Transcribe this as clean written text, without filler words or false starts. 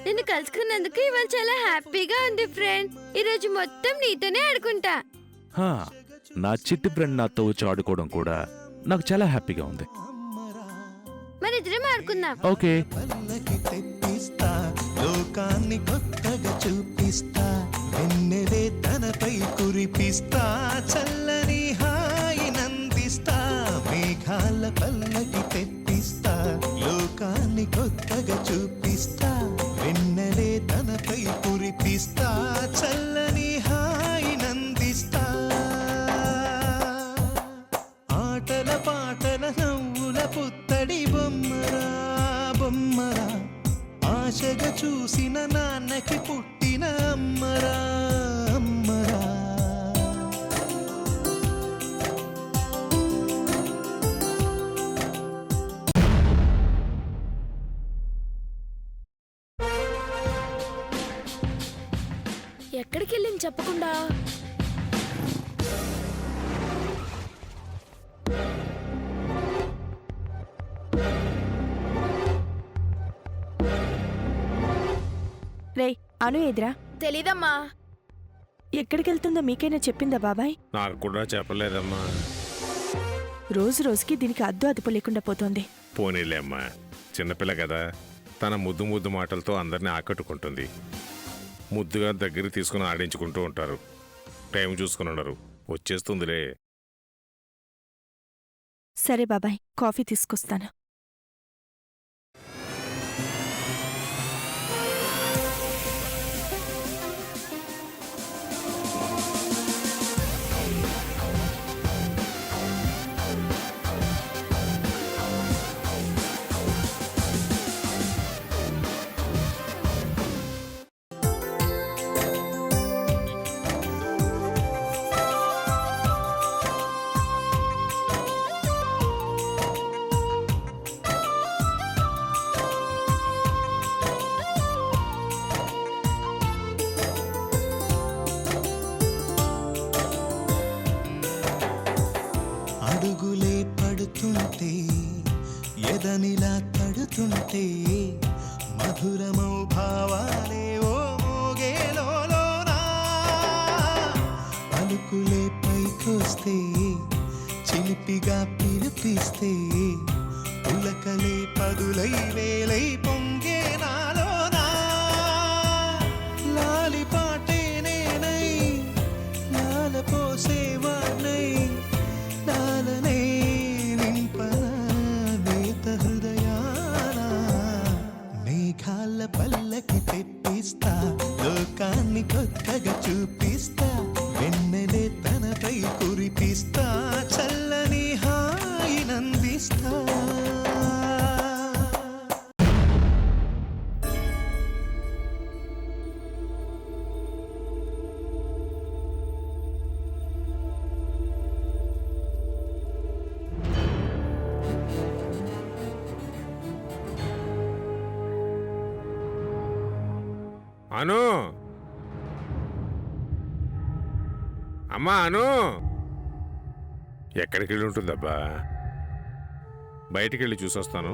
నిన్ను కలుసుకున్నందుకు ఇవాళ చాలా హ్యాపీగా ఉంది ఫ్రెండ్. ఈరోజు మొత్తం నీతోనే ఆడుకుంటా. నా చిట్టి ఫ్రెండ్ నాతో వచ్చి ఆడుకోవడం కూడా నాకు చాలా హ్యాపీగా ఉంది. మన ఇద్దరం ఆడుకుందాం. ఓకే. లోకాన్ని కొత్తగా చూపిస్తా, వెన్నెలే తనపై కురిపిస్తా, చల్లని హాయి నందిస్తా, మేఘాల పల్లకి తెప్పిస్తా, లోకాన్ని కొత్తగా చూపిస్తా, వెన్నెలే తనపై కురిపిస్తా, చల్లని హాయి నందిస్తా, ఆటల పాటల నవ్వుల పుత్తడి బొమ్మరా బొమ్మరా, ఆశగా చూసిన నాన్నకి పుట్టిన అమ్మరా అమ్మరా. ఎక్కడికి వెళ్ళింది చెప్పకుండా? రే అను ఎదురా? తెలీదమ్మా. ఎక్కడికి వెళ్తుందో మీకైనా చెప్పిందా బాబాయ్? నాకు కూడా చెప్పలేదమ్మా. రోజు రోజుకి దీనికి అద్దు అదుపు లేకుండా పోతోంది. పోనీలే అమ్మా, చిన్నపిల్ల కదా, తన ముద్దు ముద్దు మాటలతో అందరినీ ఆకట్టుకుంటుంది. ముద్దుగా దగ్గర తీసుకుని ఆడించుకుంటూ ఉంటారు. టైం చూసుకుని ఉండరు. వచ్చేస్తుందిలే. సరే బాబాయ్, కాఫీ తీసుకొస్తాను. అడుగులే పడుతుంటే ఎదనిలా తడుతుంటే, మధురమౌ భావాలే ఓ మోగేలోనా, పలుకులే పైకొస్తే చిలిపిగా పిలిపిస్తే, పులకలే పదులై వేలై పొంగే నాలోనా, లాలిపాటే నేనై లాలపోసేవాణ్ణై, లాలనే నింపనా నేత హృదయాన, మేఘాల పల్లకి తెప్పిస్తా, లోకాన్ని కొత్తగా చూపిస్తా, వెన్నెలే తనపై కురిపిస్తా, చల్లని హాయి నందిస్తా. అను, అమ్మా అను, ఎక్కడికి వెళ్ళి ఉంటుందబ్బా? బయటికి వెళ్ళి చూసొస్తాను.